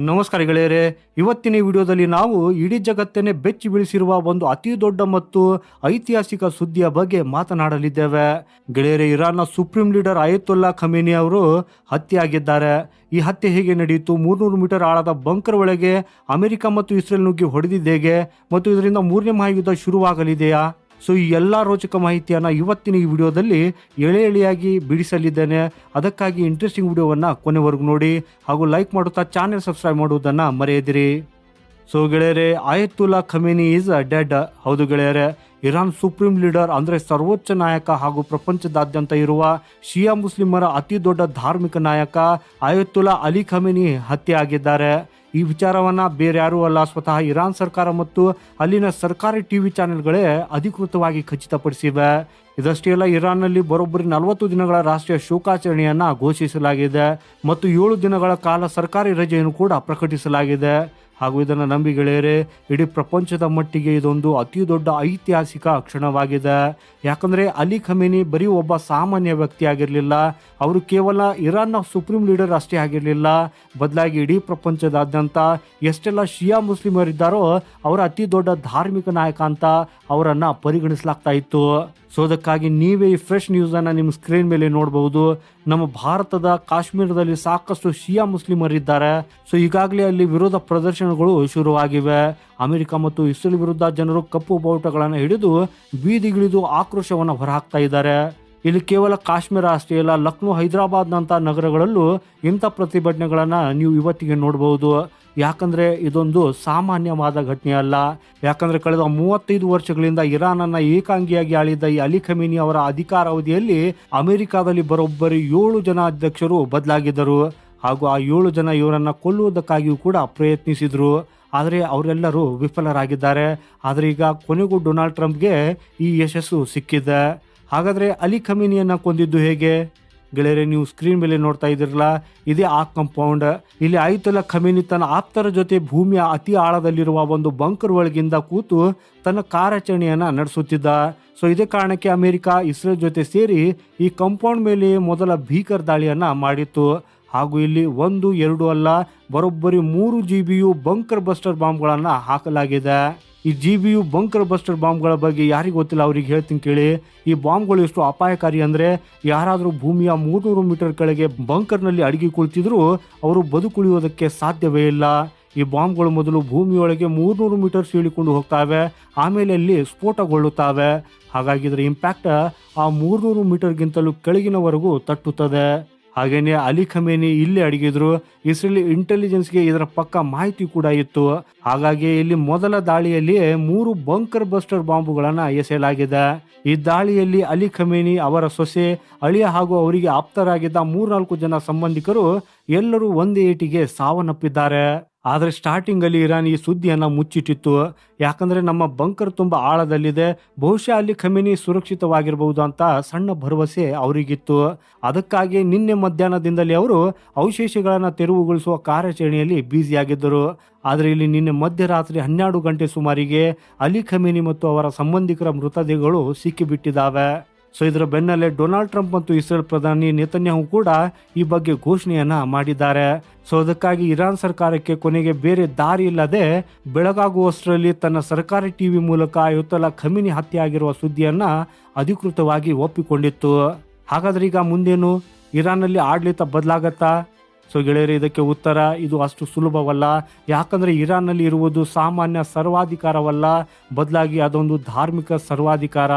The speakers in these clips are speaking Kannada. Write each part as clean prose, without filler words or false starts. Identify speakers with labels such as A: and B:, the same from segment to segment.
A: ನಮಸ್ಕಾರ ಗೆಳೆಯರೇ. ಇವತ್ತಿನ ಈ ವಿಡಿಯೋದಲ್ಲಿ ನಾವು ಇಡೀ ಜಗತ್ತನ್ನೇ ಬೆಚ್ಚಿ ಬೀಳಿಸಿರುವ ಒಂದು ಅತಿ ದೊಡ್ಡ ಮತ್ತು ಐತಿಹಾಸಿಕ ಸುದ್ದಿಯ ಬಗ್ಗೆ ಮಾತನಾಡಲಿದ್ದೇವೆ. ಗೆಳೆಯರೇ, ಇರಾನ್ನ ಸುಪ್ರೀಂ ಲೀಡರ್ ಅಯತೊಲ್ಲಾ ಖಮೇನಿ ಅವರು ಹತ್ಯೆಯಾಗಿದ್ದಾರೆ. ಈ ಹತ್ಯೆ ಹೇಗೆ ನಡೆಯಿತು, 300 ಮೀಟರ್ ಆಳದ ಬಂಕರ್ ಒಳಗೆ ಅಮೆರಿಕ ಮತ್ತು ಇಸ್ರೇಲ್ ನುಗ್ಗಿ ಹೊಡೆದಿದ್ದೇಗೆ ಮತ್ತು ಇದರಿಂದ ಮೂರನೇ ಮಹಾಯುದ್ಧ ಶುರುವಾಗಲಿದೆಯಾ? ಸೊ ಈ ಎಲ್ಲ ರೋಚಕ ಮಾಹಿತಿಯನ್ನು ಇವತ್ತಿನ ಈ ವಿಡಿಯೋದಲ್ಲಿ ಎಳೆಯಾಗಿ ಬಿಡಿಸಲಿದ್ದೇನೆ. ಅದಕ್ಕಾಗಿ ಇಂಟ್ರೆಸ್ಟಿಂಗ್ ವಿಡಿಯೋವನ್ನು ಕೊನೆವರೆಗೂ ನೋಡಿ ಹಾಗೂ ಲೈಕ್ ಮಾಡುತ್ತಾ ಚಾನೆಲ್ ಸಬ್ಸ್ಕ್ರೈಬ್ ಮಾಡುವುದನ್ನು ಮರೆಯದಿರಿ. ಸೊ ಗೆಳೆಯರೆ, ಅಯತುಲ್ಲಾ ಖಮೇನಿ ಈಸ್ ಡೆಡ್. ಹೌದು ಗೆಳೆಯರೆ, ಇರಾನ್ ಸುಪ್ರೀಂ ಲೀಡರ್ ಅಂದರೆ ಸರ್ವೋಚ್ಚ ನಾಯಕ ಹಾಗೂ ಪ್ರಪಂಚದಾದ್ಯಂತ ಇರುವ ಶಿಯಾ ಮುಸ್ಲಿಮರ ಅತಿ ದೊಡ್ಡ ಧಾರ್ಮಿಕ ನಾಯಕ ಅಯತುಲ್ಲಾ ಅಲಿ ಖಮೇನಿ ಹತ್ಯೆ ಆಗಿದ್ದಾರೆ. ಈ ವಿಚಾರವನ್ನು ಬೇರೆ ಯಾರೂ ಅಲ್ಲ, ಸ್ವತಃ ಇರಾನ್ ಸರ್ಕಾರ ಮತ್ತು ಅಲ್ಲಿನ ಸರ್ಕಾರಿ ಟಿವಿ ಚಾನೆಲ್ಗಳೇ ಅಧಿಕೃತವಾಗಿ ಖಚಿತಪಡಿಸಿವೆ. ಇದಷ್ಟೇ ಅಲ್ಲ, ಇರಾನ್ನಲ್ಲಿ ಬರೋಬ್ಬರಿ 40 ದಿನಗಳ ರಾಷ್ಟ್ರೀಯ ಶೋಕಾಚರಣೆಯನ್ನು ಘೋಷಿಸಲಾಗಿದೆ ಮತ್ತು 7 ದಿನಗಳ ಕಾಲ ಸರ್ಕಾರಿ ರಜೆಯನ್ನು ಕೂಡ ಪ್ರಕಟಿಸಲಾಗಿದೆ. ಹಾಗೂ ಇದನ್ನು ನಂಬಿ ಗೆಳೆಯರೆ, ಇಡೀ ಪ್ರಪಂಚದ ಮಟ್ಟಿಗೆ ಇದೊಂದು ಅತಿ ದೊಡ್ಡ ಐತಿಹಾಸಿಕ ಕ್ಷಣವಾಗಿದೆ. ಯಾಕಂದರೆ ಅಲಿ ಖಮೇನಿ ಬರೀ ಒಬ್ಬ ಸಾಮಾನ್ಯ ವ್ಯಕ್ತಿ ಆಗಿರಲಿಲ್ಲ, ಅವರು ಕೇವಲ ಇರಾನ್ನ ಸುಪ್ರೀಂ ಲೀಡರ್ ಅಷ್ಟೇ ಆಗಿರಲಿಲ್ಲ, ಬದಲಾಗಿ ಇಡೀ ಪ್ರಪಂಚದಾದ್ಯಂತ ಎಷ್ಟೆಲ್ಲ ಶಿಯಾ ಮುಸ್ಲಿಮರಿದ್ದಾರೋ ಅವರ ಅತಿ ದೊಡ್ಡ ಧಾರ್ಮಿಕ ನಾಯಕ ಅಂತ ಅವರನ್ನು ಪರಿಗಣಿಸಲಾಗ್ತಾ ಇತ್ತು. ಸೊ ಅದಕ್ಕಾಗಿ ನೀವೇ ಈ ಫ್ರೆಶ್ ನ್ಯೂಸನ್ನು ನಿಮ್ಮ ಸ್ಕ್ರೀನ್ ಮೇಲೆ ನೋಡಬಹುದು. ನಮ್ಮ ಭಾರತದ ಕಾಶ್ಮೀರದಲ್ಲಿ ಸಾಕಷ್ಟು ಶಿಯಾ ಮುಸ್ಲಿಮರಿದ್ದಾರೆ. ಸೊ ಈಗಾಗಲೇ ಅಲ್ಲಿ ವಿರೋಧ ಪ್ರದರ್ಶನಗಳು ಶುರುವಾಗಿವೆ. ಅಮೆರಿಕ ಮತ್ತು ಇಸ್ರೇಲ್ ವಿರುದ್ಧ ಜನರು ಕಪ್ಪು ಬಾವುಟಗಳನ್ನು ಹಿಡಿದು ಬೀದಿಗಿಳಿದು ಆಕ್ರೋಶವನ್ನು ಹೊರಹಾಕ್ತಾ ಇದ್ದಾರೆ. ಇಲ್ಲಿ ಕೇವಲ ಕಾಶ್ಮೀರ ಅಷ್ಟೇ ಅಲ್ಲ, ಲಕ್ನೋ, ಹೈದರಾಬಾದ್ನಂಥ ನಗರಗಳಲ್ಲೂ ಇಂಥ ಪ್ರತಿಭಟನೆಗಳನ್ನು ನೀವು ಇವತ್ತಿಗೆ ನೋಡಬಹುದು. ಯಾಕಂದರೆ ಇದೊಂದು ಸಾಮಾನ್ಯವಾದ ಘಟನೆ ಅಲ್ಲ. ಯಾಕಂದರೆ ಕಳೆದ 35 ವರ್ಷಗಳಿಂದ ಇರಾನನ್ನು ಏಕಾಂಗಿಯಾಗಿ ಆಳಿದ್ದ ಈ ಅಲಿ ಖಮೇನಿ ಅವರ ಅಧಿಕಾರಾವಧಿಯಲ್ಲಿ ಅಮೆರಿಕಾದಲ್ಲಿ ಬರೋಬ್ಬರಿ 7 ಜನ ಅಧ್ಯಕ್ಷರು ಬದಲಾಗಿದ್ದರು ಹಾಗೂ ಆ 7 ಜನ ಇವರನ್ನು ಕೊಲ್ಲುವುದಕ್ಕಾಗಿಯೂ ಕೂಡ ಪ್ರಯತ್ನಿಸಿದರು. ಆದರೆ ಅವರೆಲ್ಲರೂ ವಿಫಲರಾಗಿದ್ದಾರೆ. ಆದರೆ ಈಗ ಕೊನೆಗೂ ಡೊನಾಲ್ಡ್ ಟ್ರಂಪ್ಗೆ ಈ ಯಶಸ್ಸು ಸಿಕ್ಕಿದೆ. ಹಾಗಾದರೆ ಅಲಿ ಖಮೇನಿಯನ್ನು ಕೊಂದಿದ್ದು ಹೇಗೆ? ಗೆಳೆಯರೆ, ನೀವು ಸ್ಕ್ರೀನ್ ಮೇಲೆ ನೋಡ್ತಾ ಇದ್ದೀರಲ್ಲ, ಇದೇ ಆ ಕಾಂಪೌಂಡ್. ಇಲ್ಲಿ ಅಯತುಲ್ಲಾ ಖಮೇನಿ ತನ್ನ ಆಪ್ತರ ಜೊತೆ ಭೂಮಿಯ ಅತಿ ಆಳದಲ್ಲಿರುವ ಒಂದು ಬಂಕರ್ ಒಳಗಿಂದ ಕೂತು ತನ್ನ ಕಾರ್ಯಾಚರಣೆಯನ್ನು ನಡೆಸುತ್ತಿದ್ದ. ಸೊ ಇದೇ ಕಾರಣಕ್ಕೆ ಅಮೆರಿಕ ಇಸ್ರೇಲ್ ಜೊತೆ ಸೇರಿ ಈ ಕಾಂಪೌಂಡ್ ಮೇಲೆ ಮೊದಲ ಭೀಕರ ದಾಳಿಯನ್ನು ಮಾಡಿತ್ತು. ಹಾಗೂ ಇಲ್ಲಿ 1, 2 ಅಲ್ಲ, ಬರೋಬ್ಬರಿ 3 GBU ಬಂಕರ್ ಬಸ್ಟರ್ ಬಾಂಬ್ಗಳನ್ನು ಹಾಕಲಾಗಿದೆ. ಈ GBU ಬಂಕರ್ ಬಸ್ಟರ್ ಬಾಂಬ್ಗಳ ಬಗ್ಗೆ ಯಾರಿಗೆ ಗೊತ್ತಿಲ್ಲ, ಅವ್ರಿಗೆ ಹೇಳ್ತೀನಿ ಕೇಳಿ. ಈ ಬಾಂಬ್ಗಳು ಎಷ್ಟು ಅಪಾಯಕಾರಿ ಅಂದರೆ, ಯಾರಾದರೂ ಭೂಮಿಯ 300 ಮೀಟರ್ ಕೆಳಗೆ ಬಂಕರ್ನಲ್ಲಿ ಅಡಗಿ ಕುಳಿತಿದ್ರು ಅವರು ಬದುಕುಳಿಯೋದಕ್ಕೆ ಸಾಧ್ಯವೇ ಇಲ್ಲ. ಈ ಬಾಂಬ್ಗಳು ಮೊದಲು ಭೂಮಿಯೊಳಗೆ 300 ಮೀಟರ್ ಸೀಳಿಕೊಂಡು ಹೋಗ್ತವೆ, ಆಮೇಲೆ ಅಲ್ಲಿ ಸ್ಫೋಟಗೊಳ್ಳುತ್ತವೆ. ಹಾಗಾಗಿ ಇದರ ಇಂಪ್ಯಾಕ್ಟ್ ಆ 300 ಮೀಟರ್ಗಿಂತಲೂ ಕೆಳಗಿನವರೆಗೂ ತಟ್ಟುತ್ತದೆ. ಹಾಗೇನೆ ಅಲಿ ಖಮೇನಿ ಇಲ್ಲಿ ಅಡಗಿದ್ರು. ಇಸ್ರೇಲಿ ಇಂಟೆಲಿಜೆನ್ಸ್ಗೆ ಇದರ ಪಕ್ಕ ಮಾಹಿತಿ ಕೂಡ ಇತ್ತು. ಹಾಗಾಗಿ ಇಲ್ಲಿ ಮೊದಲ ದಾಳಿಯಲ್ಲಿ 3 ಬಂಕರ್ ಬಸ್ಟರ್ ಬಾಂಬುಗಳನ್ನು ಎಸೆಯಲಾಗಿದೆ. ಈ ದಾಳಿಯಲ್ಲಿ ಅಲಿ ಖಮೇನಿ, ಅವರ ಸೊಸೆ, ಅಳಿಯ ಹಾಗೂ ಅವರಿಗೆ ಆಪ್ತರಾಗಿದ್ದ 3-4 ಜನ ಸಂಬಂಧಿಕರು ಎಲ್ಲರೂ ಒಂದೇ ಏಟಿಗೆ ಸಾವನ್ನಪ್ಪಿದ್ದಾರೆ. ಆದರೆ ಸ್ಟಾರ್ಟಿಂಗ್ ಅಲ್ಲಿ ಇರಾನ್ ಈ ಸುದ್ದಿಯನ್ನು ಮುಚ್ಚಿಟ್ಟಿತ್ತು. ಯಾಕಂದ್ರೆ ನಮ್ಮ ಬಂಕರ್ ತುಂಬಾ ಆಳದಲ್ಲಿದೆ, ಬಹುಶಃ ಅಲ್ಲಿ ಖಮೇನಿ ಸುರಕ್ಷಿತವಾಗಿರಬಹುದು ಅಂತ ಸಣ್ಣ ಭರವಸೆ ಅವರಿಗಿತ್ತು. ಅದಕ್ಕಾಗಿ ನಿನ್ನೆ ಮಧ್ಯಾಹ್ನದಿಂದಲೇ ಅವರು ಅವಶೇಷಗಳನ್ನು ತೆರವುಗೊಳಿಸುವ ಕಾರ್ಯಾಚರಣೆಯಲ್ಲಿ ಬ್ಯುಸಿಯಾಗಿದ್ದರು. ಆದರೆ ಇಲ್ಲಿ ನಿನ್ನೆ ಮಧ್ಯರಾತ್ರಿ 12 ಗಂಟೆ ಸುಮಾರಿಗೆ ಅಲಿ ಖಮೇನಿ ಮತ್ತು ಅವರ ಸಂಬಂಧಿಕರ ಮೃತದೇಹಗಳು ಸಿಕ್ಕಿಬಿಟ್ಟಿದ್ದಾವೆ. ಸೊ ಇದರ ಬೆನ್ನಲ್ಲೇ ಡೊನಾಲ್ಡ್ ಟ್ರಂಪ್ ಮತ್ತು ಇಸ್ರೇಲ್ ಪ್ರಧಾನಿ ನೆತನ್ಯಾಹು ಕೂಡ ಈ ಬಗ್ಗೆ ಘೋಷಣೆಯನ್ನ ಮಾಡಿದ್ದಾರೆ. ಸೊ ಅದಕ್ಕಾಗಿ ಇರಾನ್ ಸರ್ಕಾರಕ್ಕೆ ಕೊನೆಗೆ ಬೇರೆ ದಾರಿ ಇಲ್ಲದೆ ಬೆಳಗಾಗುವಷ್ಟರಲ್ಲಿ ತನ್ನ ಸರ್ಕಾರಿ ಟಿವಿ ಮೂಲಕ ಅಯತುಲ್ಲಾ ಖಮೇನಿ ಹತ್ಯೆ ಆಗಿರುವ ಸುದ್ದಿಯನ್ನ ಅಧಿಕೃತವಾಗಿ ಒಪ್ಪಿಕೊಂಡಿತ್ತು. ಹಾಗಾದ್ರೆ ಈಗ ಮುಂದೇನು? ಇರಾನ್ನಲ್ಲಿ ಆಡಳಿತ ಬದಲಾಗತ್ತಾ? ಸೊ ಗೆಳೆಯರೆ, ಇದಕ್ಕೆ ಉತ್ತರ ಇದು ಅಷ್ಟು ಸುಲಭವಲ್ಲ. ಯಾಕಂದರೆ ಇರಾನ್ನಲ್ಲಿ ಇರುವುದು ಸಾಮಾನ್ಯ ಸರ್ವಾಧಿಕಾರವಲ್ಲ, ಬದಲಾಗಿ ಅದೊಂದು ಧಾರ್ಮಿಕ ಸರ್ವಾಧಿಕಾರ,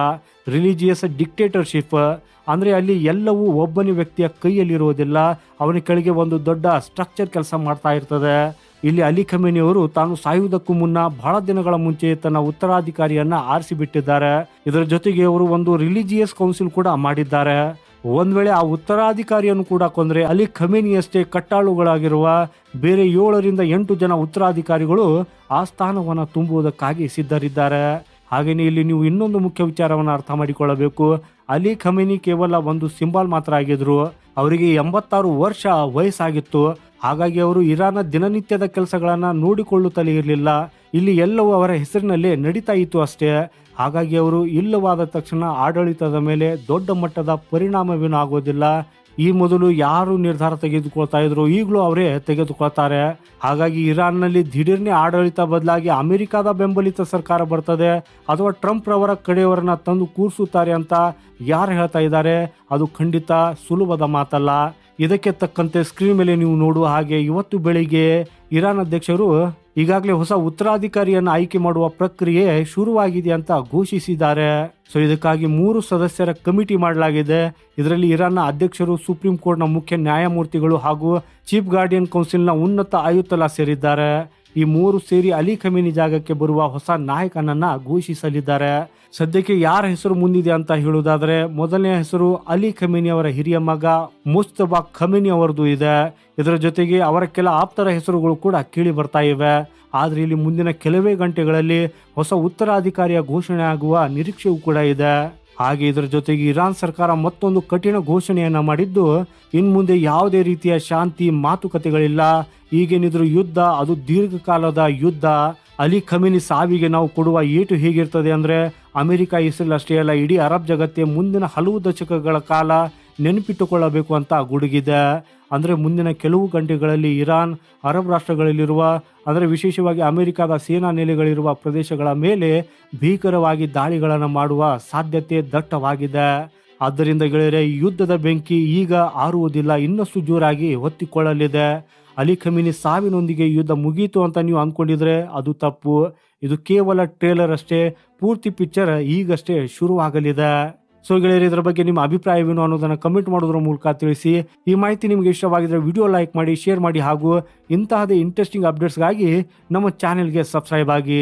A: ರಿಲಿಜಿಯಸ್ ಡಿಕ್ಟೇಟರ್ಶಿಪ್. ಅಂದರೆ ಅಲ್ಲಿ ಎಲ್ಲವೂ ಒಬ್ಬನೇ ವ್ಯಕ್ತಿಯ ಕೈಯಲ್ಲಿರುವುದಿಲ್ಲ, ಅವನ ಕೆಳಗೆ ಒಂದು ದೊಡ್ಡ ಸ್ಟ್ರಕ್ಚರ್ ಕೆಲಸ ಮಾಡ್ತಾ ಇರ್ತದೆ. ಇಲ್ಲಿ ಅಲಿ ಖಮೇನಿ ಅವರು ತಾನು ಸಾಯುವುದಕ್ಕೂ ಮುನ್ನ ಬಹಳ ದಿನಗಳ ಮುಂಚೆ ತನ್ನ ಉತ್ತರಾಧಿಕಾರಿಯನ್ನ ಆರಿಸಿಬಿಟ್ಟಿದ್ದಾರೆ. ಇದರ ಜೊತೆಗೆ ಅವರು ಒಂದು ರಿಲಿಜಿಯಸ್ ಕೌನ್ಸಿಲ್ ಕೂಡ ಮಾಡಿದ್ದಾರೆ. ಒಂದ್ ವೇಳೆ ಆ ಉತ್ತರಾಧಿಕಾರಿಯನ್ನು ಕೂಡ ಕೊಂದ್ರೆ ಅಲಿ ಖಮೇನಿಯಷ್ಟೇ ಕಟ್ಟಾಳುಗಳಾಗಿರುವ ಬೇರೆ 7-8 ಜನ ಉತ್ತರಾಧಿಕಾರಿಗಳು ಆ ಸ್ಥಾನವನ್ನು ತುಂಬುವುದಕ್ಕಾಗಿ ಸಿದ್ಧರಿದ್ದಾರೆ. ಹಾಗೆಯೇ ಇಲ್ಲಿ ನೀವು ಇನ್ನೊಂದು ಮುಖ್ಯ ವಿಚಾರವನ್ನು ಅರ್ಥ ಮಾಡಿಕೊಳ್ಳಬೇಕು. ಅಲಿ ಖಮೇನಿ ಕೇವಲ ಒಂದು ಸಿಂಬಲ್ ಮಾತ್ರ ಆಗಿದ್ರು. ಅವರಿಗೆ 86 ವರ್ಷ ವಯಸ್ಸಾಗಿತ್ತು. ಹಾಗಾಗಿ ಅವರು ಇರಾನ್ನ ದಿನನಿತ್ಯದ ಕೆಲಸಗಳನ್ನು ನೋಡಿಕೊಳ್ಳುತ್ತಲೇ ಇರಲಿಲ್ಲ. ಇಲ್ಲಿ ಎಲ್ಲವೂ ಅವರ ಹೆಸರಿನಲ್ಲೇ ನಡೀತಾ ಇತ್ತು ಅಷ್ಟೇ. ಹಾಗಾಗಿ ಅವರು ಇಲ್ಲವಾದ ತಕ್ಷಣ ಆಡಳಿತದ ಮೇಲೆ ದೊಡ್ಡ ಮಟ್ಟದ ಪರಿಣಾಮವೇನೂ ಆಗೋದಿಲ್ಲ. ಈ ಮೊದಲು ಯಾರು ನಿರ್ಧಾರ ತೆಗೆದುಕೊಳ್ತಾ ಇದ್ರು ಈಗಲೂ ಅವರೇ ತೆಗೆದುಕೊಳ್ತಾರೆ. ಹಾಗಾಗಿ ಇರಾನ್ನಲ್ಲಿ ದಿಢೀರ್ನೆ ಆಡಳಿತ ಬದಲಾಗಿ ಅಮೆರಿಕದ ಬೆಂಬಲಿತ ಸರ್ಕಾರ ಬರ್ತದೆ ಅಥವಾ ಟ್ರಂಪ್ ರವರ ಕಡೆಯವರನ್ನ ತಂದು ಕೂರಿಸುತ್ತಾರೆ ಅಂತ ಯಾರು ಹೇಳ್ತಾ ಇದ್ದಾರೆ, ಅದು ಖಂಡಿತ ಸುಲಭದ ಮಾತಲ್ಲ. ಇದಕ್ಕೆ ತಕ್ಕಂತೆ ಸ್ಕ್ರೀನ್ ಮೇಲೆ ನೀವು ನೋಡುವ ಹಾಗೆ ಇವತ್ತು ಬೆಳಿಗ್ಗೆ ಇರಾನ್ ಅಧ್ಯಕ್ಷರು ಈಗಾಗಲೇ ಹೊಸ ಉತ್ತರಾಧಿಕಾರಿಯನ್ನು ಆಯ್ಕೆ ಮಾಡುವ ಪ್ರಕ್ರಿಯೆ ಶುರುವಾಗಿದೆ ಅಂತ ಘೋಷಿಸಿದ್ದಾರೆ. ಸೊ ಇದಕ್ಕಾಗಿ 3 ಸದಸ್ಯರ ಕಮಿಟಿ ಮಾಡಲಾಗಿದೆ. ಇದರಲ್ಲಿ ಇರಾನ್ನ ಅಧ್ಯಕ್ಷರು, ಸುಪ್ರೀಂ ಕೋರ್ಟ್ನ ಮುಖ್ಯ ನ್ಯಾಯಮೂರ್ತಿಗಳು ಹಾಗೂ ಚೀಫ್ ಗಾರ್ಡಿಯನ್ ಕೌನ್ಸಿಲ್ನ ಉನ್ನತ ಆಯುಕ್ತಲ ಸೇರಿದ್ದಾರೆ. ಈ 3 ಸೇರಿ ಅಲಿ ಖಮೇನಿ ಜಾಗಕ್ಕೆ ಬರುವ ಹೊಸ ನಾಯಕನನ್ನ ಘೋಷಿಸಲಿದ್ದಾರೆ. ಸದ್ಯಕ್ಕೆ ಯಾರ ಹೆಸರು ಮುಂದಿದೆ ಅಂತ ಹೇಳುವುದಾದ್ರೆ, ಮೊದಲನೇ ಹೆಸರು ಅಲಿ ಖಮೇನಿ ಅವರ ಹಿರಿಯ ಮಗ ಮುಸ್ತಫಾ ಖಮೇನಿ ಅವರದು ಇದೆ. ಇದರ ಜೊತೆಗೆ ಅವರ ಕೆಲ ಆಪ್ತರ ಹೆಸರುಗಳು ಕೂಡ ಕೇಳಿ ಬರ್ತಾ ಇವೆ. ಆದ್ರೆ ಇಲ್ಲಿ ಮುಂದಿನ ಕೆಲವೇ ಗಂಟೆಗಳಲ್ಲಿ ಹೊಸ ಉತ್ತರಾಧಿಕಾರಿಯ ಘೋಷಣೆ ಆಗುವ ನಿರೀಕ್ಷೆಯೂ ಕೂಡ ಇದೆ. ಹಾಗೆ ಇದರ ಜೊತೆಗೆ ಇರಾನ್ ಸರ್ಕಾರ ಮತ್ತೊಂದು ಕಠಿಣ ಘೋಷಣೆಯನ್ನ ಮಾಡಿದ್ದು, ಇನ್ಮುಂದೆ ಯಾವುದೇ ರೀತಿಯ ಶಾಂತಿ ಮಾತುಕತೆಗಳಿಲ್ಲ, ಈಗೇನಿದ್ರು ಯುದ್ಧ ಅದು ದೀರ್ಘಕಾಲದ ಯುದ್ಧ. ಅಲಿ ಖಮೇನಿ ಸಾವಿಗೆ ನಾವು ಕೊಡುವ ಏಟು ಹೇಗಿರ್ತದೆ ಅಂದ್ರೆ, ಅಮೆರಿಕ, ಇಸ್ರೇಲ್ ಅಷ್ಟೇ ಅಲ್ಲ, ಇಡೀ ಅರಬ್ ಜಗತ್ತೇ ಮುಂದಿನ ಹಲವು ದಶಕಗಳ ಕಾಲ ನೆನಪಿಟ್ಟುಕೊಳ್ಳಬೇಕು ಅಂತ ಗುಡುಗಿದೆ. ಅಂದ್ರೆ ಮುಂದಿನ ಕೆಲವು ಗಂಟೆಗಳಲ್ಲಿ ಇರಾನ್ ಅರಬ್ ರಾಷ್ಟ್ರಗಳಲ್ಲಿರುವ, ಅಂದರೆ ವಿಶೇಷವಾಗಿ ಅಮೆರಿಕದ ಸೇನಾ ನೆಲೆಗಳಿರುವ ಪ್ರದೇಶಗಳ ಮೇಲೆ ಭೀಕರವಾಗಿ ದಾಳಿಗಳನ್ನು ಮಾಡುವ ಸಾಧ್ಯತೆ ದಟ್ಟವಾಗಿದೆ. ಆದ್ದರಿಂದ ಗೆಳೆಯರೆ, ಈ ಯುದ್ಧದ ಬೆಂಕಿ ಈಗ ಆರುವುದಿಲ್ಲ, ಇನ್ನಷ್ಟು ಜೋರಾಗಿ ಹೊತ್ತಿಕೊಳ್ಳಲಿದೆ. ಅಲಿ ಖಮೇನಿ ಸಾವಿನೊಂದಿಗೆ ಯುದ್ಧ ಮುಗೀತು ಅಂತ ನೀವು ಅಂದ್ಕೊಂಡಿದ್ರೆ ಅದು ತಪ್ಪು. ಇದು ಕೇವಲ ಟ್ರೇಲರ್ ಅಷ್ಟೇ, ಪೂರ್ತಿ ಪಿಕ್ಚರ್ ಈಗಷ್ಟೇ ಶುರುವಾಗಲಿದೆ. ಸೊ ಗೆಳೆಯರೆ, ಇದರ ಬಗ್ಗೆ ನಿಮ್ಮ ಅಭಿಪ್ರಾಯವೇನು ಅನ್ನೋದನ್ನ ಕಮೆಂಟ್ ಮಾಡೋದ್ರ ಮೂಲಕ ತಿಳಿಸಿ. ಈ ಮಾಹಿತಿ ನಿಮಗೆ ಇಷ್ಟವಾಗಿದ್ರೆ ವಿಡಿಯೋ ಲೈಕ್ ಮಾಡಿ, ಶೇರ್ ಮಾಡಿ ಹಾಗೂ ಇಂತಹದೇ ಇಂಟ್ರೆಸ್ಟಿಂಗ್ ಅಪ್ಡೇಟ್ಸ್ಗಾಗಿ ನಮ್ಮ ಚಾನೆಲ್ಗೆ ಸಬ್ಸ್ಕ್ರೈಬ್ ಆಗಿ.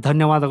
A: ಧನ್ಯವಾದಗಳು.